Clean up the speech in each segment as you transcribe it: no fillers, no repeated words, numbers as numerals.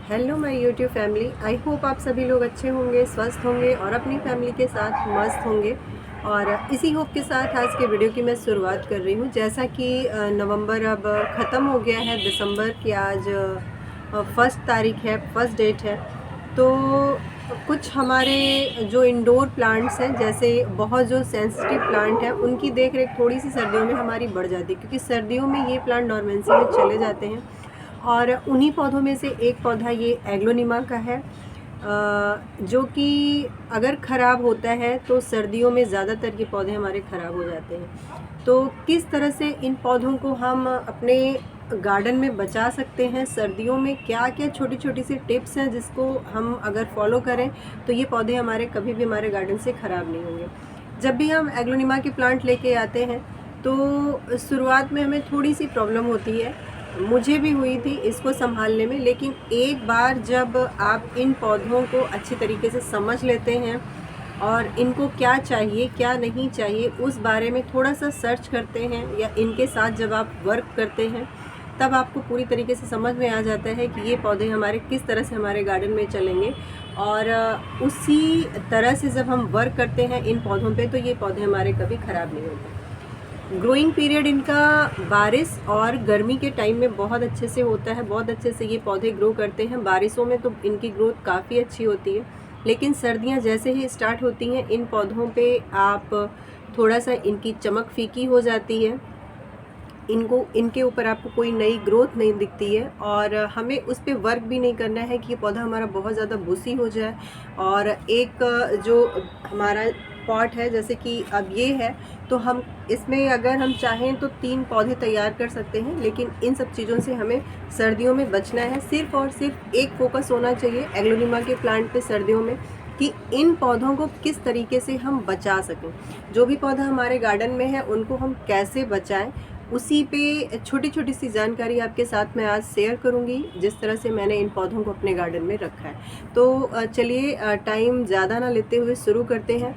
Hello my YouTube family. I hope आप सभी लोग अच्छे होंगे, स्वस्थ होंगे और अपनी फैमिली के साथ मस्त होंगे। और इसी होप के साथ आज के वीडियो की मैं शुरुआत कर रही हूँ। जैसा कि नवंबर अब ख़त्म हो गया है, दिसंबर की आज फर्स्ट तारीख है, फर्स्ट डेट है। तो कुछ हमारे जो इंडोर प्लांट्स हैं, जैसे बहुत जो सेंसिटिव प्लांट हैं, उनकी देख रेख थोड़ी सी सर्दियों में हमारी बढ़ जाती है, क्योंकि सर्दियों में ये प्लांट डोरमेंसी में चले जाते हैं। और उन्हीं पौधों में से एक पौधा ये एग्लोनिमा का है, जो कि अगर ख़राब होता है तो सर्दियों में ज़्यादातर ये पौधे हमारे ख़राब हो जाते हैं। तो किस तरह से इन पौधों को हम अपने गार्डन में बचा सकते हैं, सर्दियों में क्या क्या छोटी छोटी सी टिप्स हैं जिसको हम अगर फॉलो करें तो ये पौधे हमारे कभी भी हमारे गार्डन से ख़राब नहीं होंगे। जब भी हम एग्लोनिमा के प्लांट लेके आते हैं तो शुरुआत में हमें थोड़ी सी प्रॉब्लम होती है, मुझे भी हुई थी इसको संभालने में। लेकिन एक बार जब आप इन पौधों को अच्छी तरीके से समझ लेते हैं और इनको क्या चाहिए क्या नहीं चाहिए उस बारे में थोड़ा सा सर्च करते हैं, या इनके साथ जब आप वर्क करते हैं, तब आपको पूरी तरीके से समझ में आ जाता है कि ये पौधे हमारे किस तरह से हमारे गार्डन में चलेंगे। और उसी तरह से जब हम वर्क करते हैं इन पौधों पे, तो ये पौधे हमारे कभी ख़राब नहीं होते। ग्रोइंग पीरियड इनका बारिश और गर्मी के टाइम में बहुत अच्छे से होता है, बहुत अच्छे से ये पौधे ग्रो करते हैं। बारिशों में तो इनकी ग्रोथ काफ़ी अच्छी होती है, लेकिन सर्दियां जैसे ही स्टार्ट होती हैं इन पौधों पे आप थोड़ा सा इनकी चमक फीकी हो जाती है, इनके ऊपर आपको कोई नई ग्रोथ नहीं दिखती है। और हमें उस पर वर्क भी नहीं करना है कि ये पौधा हमारा बहुत ज़्यादा बुशी हो जाए। और एक जो हमारा पॉट है, जैसे कि अब ये है, तो हम इसमें अगर हम चाहें तो 3 पौधे तैयार कर सकते हैं। लेकिन इन सब चीज़ों से हमें सर्दियों में बचना है। सिर्फ और सिर्फ एक फोकस होना चाहिए एग्लोनिमा के प्लांट पे सर्दियों में, कि इन पौधों को किस तरीके से हम बचा सकें। जो भी पौधा हमारे गार्डन में है उनको हम कैसे बचाएं, उसी पे छोटी छोटी सी जानकारी आपके साथ मैं आज शेयर करूंगी, जिस तरह से मैंने इन पौधों को अपने गार्डन में रखा है। तो चलिए टाइम ज़्यादा ना लेते हुए शुरू करते हैं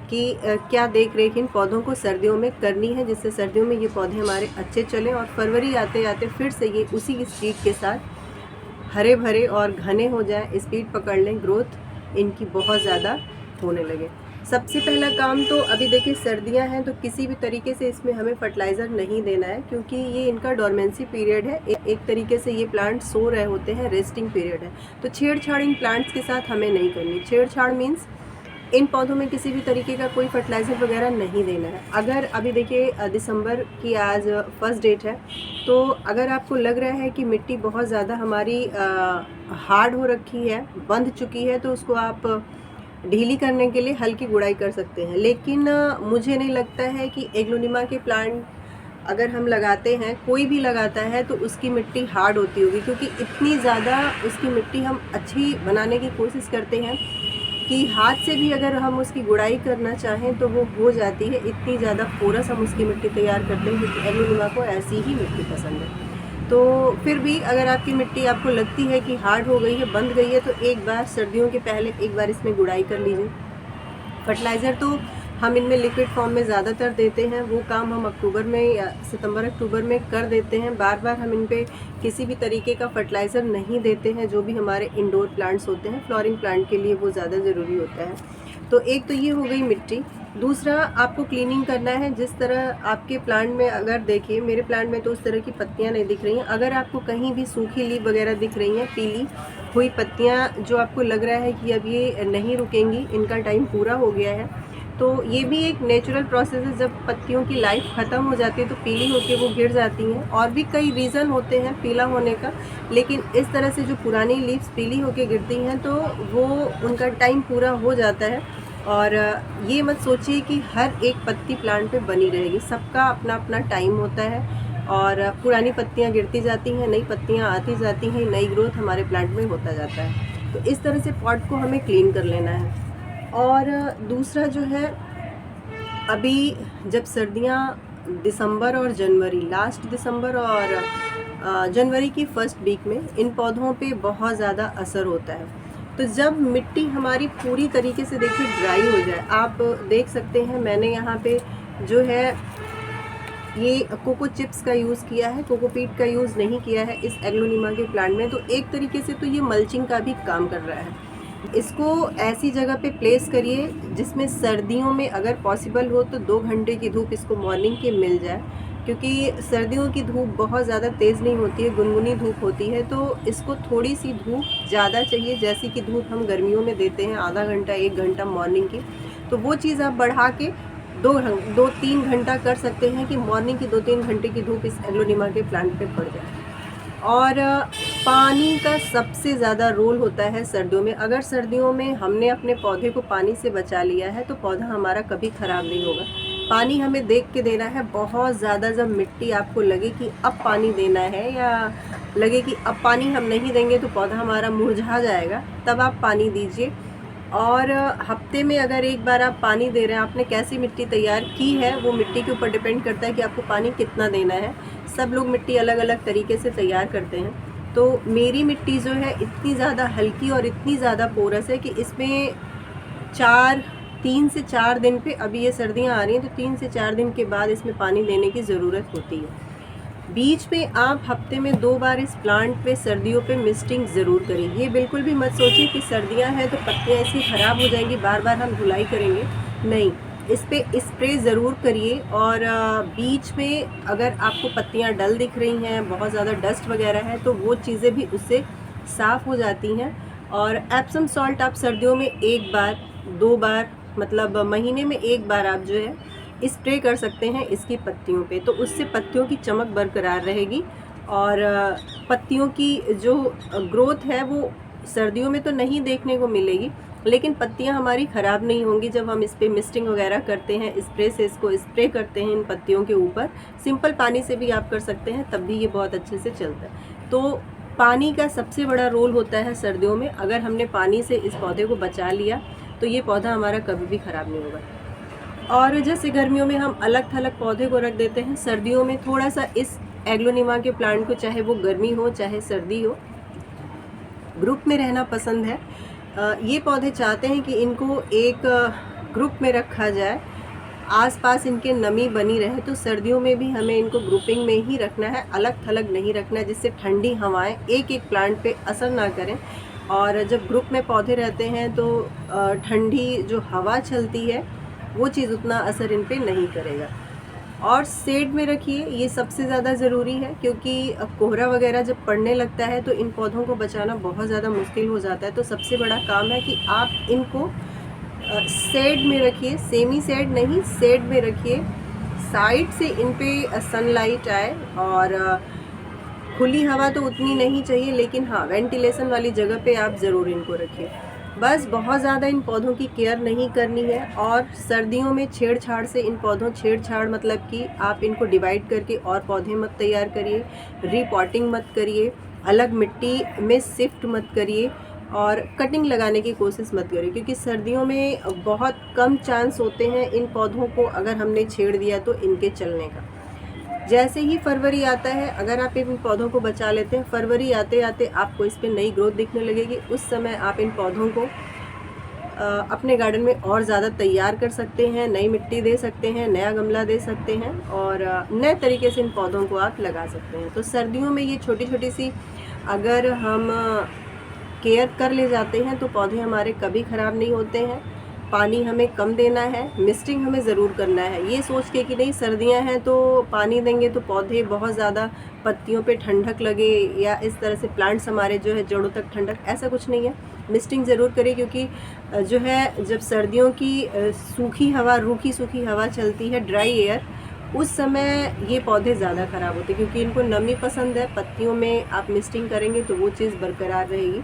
कि क्या देख रेख इन पौधों को सर्दियों में करनी है, जिससे सर्दियों में ये पौधे हमारे अच्छे चलें और फरवरी आते आते फिर से ये उसी स्पीड के साथ हरे भरे और घने हो जाए, स्पीड पकड़ लें, ग्रोथ इनकी बहुत ज़्यादा होने लगे। सबसे पहला काम तो अभी देखिए सर्दियां हैं, तो किसी भी तरीके से इसमें हमें फर्टिलाइज़र नहीं देना है, क्योंकि ये इनका डोरमेंसी पीरियड है। एक तरीके से ये प्लांट सो रहे होते हैं, रेस्टिंग पीरियड है। तो छेड़छाड़ इन प्लांट्स के साथ हमें नहीं करनी। छेड़छाड़ मीन्स इन पौधों में किसी भी तरीके का कोई फर्टिलाइज़र वगैरह नहीं देना है। अगर अभी देखिए दिसंबर की आज फर्स्ट डेट है, तो अगर आपको लग रहा है कि मिट्टी बहुत ज़्यादा हमारी हार्ड हो रखी है, बंध चुकी है, तो उसको आप ढीली करने के लिए हल्की गुड़ाई कर सकते हैं। लेकिन मुझे नहीं लगता है कि एग्लोनिमा के प्लांट अगर हम लगाते हैं, कोई भी लगाता है, तो उसकी मिट्टी हार्ड होती होगी, क्योंकि इतनी ज़्यादा उसकी मिट्टी हम अच्छी बनाने की कोशिश करते हैं कि हाथ से भी अगर हम उसकी गुड़ाई करना चाहें तो वो हो जाती है। इतनी ज़्यादा पोरस हम उसकी मिट्टी तैयार करते हैं, क्योंकि एग्लोनिमा को ऐसी ही मिट्टी पसंद है। तो फिर भी अगर आपकी मिट्टी आपको लगती है कि हार्ड हो गई है, बंद गई है, तो एक बार सर्दियों के पहले एक बार इसमें गुड़ाई कर लीजिए। फर्टिलाइज़र तो हम इनमें लिक्विड फॉर्म में ज़्यादातर देते हैं, वो काम हम अक्टूबर में या सितंबर अक्टूबर में कर देते हैं। बार बार हम इन पे किसी भी तरीके का फर्टिलाइज़र नहीं देते हैं। जो भी हमारे इंडोर प्लांट्स होते हैं, फ्लोरिंग प्लांट के लिए वो ज़्यादा ज़रूरी होता है। तो एक तो ये हो गई मिट्टी। दूसरा, आपको क्लीनिंग करना है। जिस तरह आपके प्लांट में, अगर देखिए मेरे प्लांट में तो उस तरह की पत्तियां नहीं दिख रही हैं। अगर आपको कहीं भी सूखी लीफ वगैरह दिख रही हैं, पीली हुई पत्तियां, जो आपको लग रहा है कि अब ये नहीं रुकेंगी, इनका टाइम पूरा हो गया है, तो ये भी एक नेचुरल प्रोसेस है। जब पत्तियों की लाइफ ख़त्म हो जाती है तो पीली होकर वो गिर जाती हैं। और भी कई रीज़न होते हैं पीला होने का, लेकिन इस तरह से जो पुरानी लीव्स पीली होकर गिरती हैं तो वो उनका टाइम पूरा हो जाता है। और ये मत सोचिए कि हर एक पत्ती प्लांट पे बनी रहेगी, सबका अपना अपना टाइम होता है। और पुरानी पत्तियां गिरती जाती हैं, नई पत्तियां आती जाती हैं, नई ग्रोथ हमारे प्लांट में होता जाता है। तो इस तरह से पॉट को हमें क्लीन कर लेना है। और दूसरा जो है, अभी जब सर्दियां दिसंबर और जनवरी, लास्ट दिसंबर और जनवरी की फर्स्ट वीक में इन पौधों पे बहुत ज़्यादा असर होता है। तो जब मिट्टी हमारी पूरी तरीके से देखिए ड्राई हो जाए, आप देख सकते हैं मैंने यहाँ पे जो है ये कोको चिप्स का यूज़ किया है, कोकोपीट का यूज़ नहीं किया है इस एग्लोनिमा के प्लांट में। तो एक तरीके से तो ये मल्चिंग का भी काम कर रहा है। इसको ऐसी जगह पे प्लेस करिए जिसमें सर्दियों में अगर पॉसिबल हो तो 2 घंटे की धूप इसको मॉर्निंग की मिल जाए, क्योंकि सर्दियों की धूप बहुत ज़्यादा तेज़ नहीं होती है, गुनगुनी धूप होती है। तो इसको थोड़ी सी धूप ज़्यादा चाहिए, जैसी कि धूप हम गर्मियों में देते हैं आधा घंटा 1 घंटा मॉर्निंग की। तो वो चीज़ आप बढ़ा के 2-3 घंटा कर सकते हैं कि मॉर्निंग की 2-3 घंटे की धूप इस एग्लोनिमा के प्लांट पे पड़ जाए। और पानी का सबसे ज़्यादा रोल होता है सर्दियों में। अगर सर्दियों में हमने अपने पौधे को पानी से बचा लिया है तो पौधा हमारा कभी ख़राब नहीं होगा। पानी हमें देख के देना है। बहुत ज़्यादा जब मिट्टी आपको लगे कि अब पानी देना है, या लगे कि अब पानी हम नहीं देंगे तो पौधा हमारा मुरझा जाएगा, तब आप पानी दीजिए। और हफ्ते में अगर एक बार आप पानी दे रहे हैं, आपने कैसी मिट्टी तैयार की है वो मिट्टी के ऊपर डिपेंड करता है कि आपको पानी कितना देना है। सब लोग मिट्टी अलग अलग तरीके से तैयार करते हैं। तो मेरी मिट्टी जो है इतनी ज़्यादा हल्की और इतनी ज़्यादा पोरस है कि इसमें 3 से 4 दिन पे, अभी ये सर्दियाँ आ रही हैं तो 3 से 4 दिन के बाद इसमें पानी देने की ज़रूरत होती है। बीच में आप हफ्ते में 2 बार इस प्लांट पे सर्दियों पे मिस्टिंग ज़रूर करें। ये बिल्कुल भी मत सोचिए कि सर्दियां हैं तो पत्तियां ऐसी ख़राब हो जाएंगी, बार बार हम धुलाई करेंगे, नहीं। इस पे स्प्रे ज़रूर करिए। और बीच में अगर आपको पत्तियां डल दिख रही हैं, बहुत ज़्यादा डस्ट वगैरह है, तो वो चीज़ें भी उससे साफ़ हो जाती हैं। और एप्सम सॉल्ट आप सर्दियों में 1 बार 2 बार, मतलब महीने में 1 बार आप जो है स्प्रे कर सकते हैं इसकी पत्तियों पे। तो उससे पत्तियों की चमक बरकरार रहेगी और पत्तियों की जो ग्रोथ है वो सर्दियों में तो नहीं देखने को मिलेगी, लेकिन पत्तियां हमारी ख़राब नहीं होंगी जब हम इस पे मिस्टिंग वगैरह करते हैं, स्प्रे से इसको स्प्रे करते हैं इन पत्तियों के ऊपर। सिंपल पानी से भी आप कर सकते हैं, तब भी ये बहुत अच्छे से चलता है। तो पानी का सबसे बड़ा रोल होता है सर्दियों में। अगर हमने पानी से इस पौधे को बचा लिया तो ये पौधा हमारा कभी भी ख़राब नहीं होगा। और जैसे गर्मियों में हम अलग थलग पौधे को रख देते हैं, सर्दियों में थोड़ा सा इस एग्लोनिमा के प्लांट को, चाहे वो गर्मी हो चाहे सर्दी हो, ग्रुप में रहना पसंद है। ये पौधे चाहते हैं कि इनको एक ग्रुप में रखा जाए, आसपास इनके नमी बनी रहे। तो सर्दियों में भी हमें इनको ग्रुपिंग में ही रखना है, अलग थलग नहीं रखना है, जिससे ठंडी हवाएं एक एक प्लांट पे असर ना करें। और जब ग्रुप में पौधे रहते हैं तो ठंडी जो हवा चलती है वो चीज़ उतना असर इन पे नहीं करेगा। और शेड में रखिए, ये सबसे ज़्यादा ज़रूरी है, क्योंकि कोहरा वगैरह जब पड़ने लगता है तो इन पौधों को बचाना बहुत ज़्यादा मुश्किल हो जाता है। तो सबसे बड़ा काम है कि आप इनको शेड में रखिए, सेमी शेड नहीं, शेड में रखिए। साइड से इन पे सनलाइट आए, और खुली हवा तो उतनी नहीं चाहिए, लेकिन हाँ वेंटिलेशन वाली जगह पे आप ज़रूर इनको रखिए। बस बहुत ज़्यादा इन पौधों की केयर नहीं करनी है। और सर्दियों में छेड़छाड़ से इन पौधों, छेड़छाड़ मतलब कि आप इनको डिवाइड करके और पौधे मत तैयार करिए, रीपॉटिंग मत करिए, अलग मिट्टी में शिफ्ट मत करिए, और कटिंग लगाने की कोशिश मत करिए, क्योंकि सर्दियों में बहुत कम चांस होते हैं इन पौधों को अगर हमने छेड़ दिया तो इनके चलने का। जैसे ही फरवरी आता है, अगर आप इन पौधों को बचा लेते हैं, फरवरी आते आते आपको इस पर नई ग्रोथ दिखने लगेगी। उस समय आप इन पौधों को अपने गार्डन में और ज़्यादा तैयार कर सकते हैं, नई मिट्टी दे सकते हैं, नया गमला दे सकते हैं, और नए तरीके से इन पौधों को आप लगा सकते हैं। तो सर्दियों में ये छोटी छोटी सी अगर हम केयर कर ले जाते हैं तो पौधे हमारे कभी ख़राब नहीं होते हैं। पानी हमें कम देना है, मिस्टिंग हमें ज़रूर करना है, ये सोच के कि नहीं सर्दियां हैं तो पानी देंगे तो पौधे बहुत ज़्यादा पत्तियों पे ठंडक लगे, या इस तरह से प्लांट्स हमारे जो है जड़ों तक ठंडक, ऐसा कुछ नहीं है। मिस्टिंग ज़रूर करें, क्योंकि जो है जब सर्दियों की सूखी हवा, रूखी सूखी हवा चलती है, ड्राई एयर, उस समय ये पौधे ज़्यादा ख़राब होते हैं, क्योंकि इनको नमी पसंद है। पत्तियों में आप मिस्टिंग करेंगे तो वो चीज़ बरकरार रहेगी।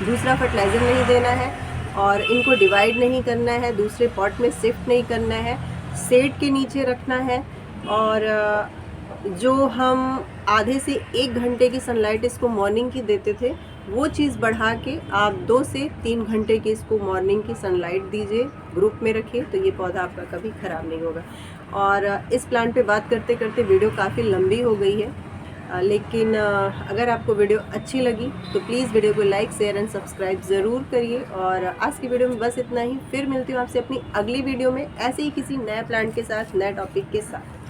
दूसरा, फर्टिलाइज़र नहीं देना है, और इनको डिवाइड नहीं करना है, दूसरे पॉट में शिफ्ट नहीं करना है, शेड के नीचे रखना है। और जो हम आधे से 1 घंटे की सनलाइट इसको मॉर्निंग की देते थे, वो चीज़ बढ़ा के आप 2 से 3 घंटे की इसको मॉर्निंग की सनलाइट दीजिए, ग्रुप में रखिए, तो ये पौधा आपका कभी ख़राब नहीं होगा। और इस प्लांट पे बात करते करते वीडियो काफ़ी लंबी हो गई है, लेकिन अगर आपको वीडियो अच्छी लगी तो प्लीज़ वीडियो को लाइक, शेयर एंड सब्सक्राइब ज़रूर करिए। और आज की वीडियो में बस इतना ही। फिर मिलती हूँ आपसे अपनी अगली वीडियो में ऐसे ही किसी नए प्लांट के साथ, नए टॉपिक के साथ।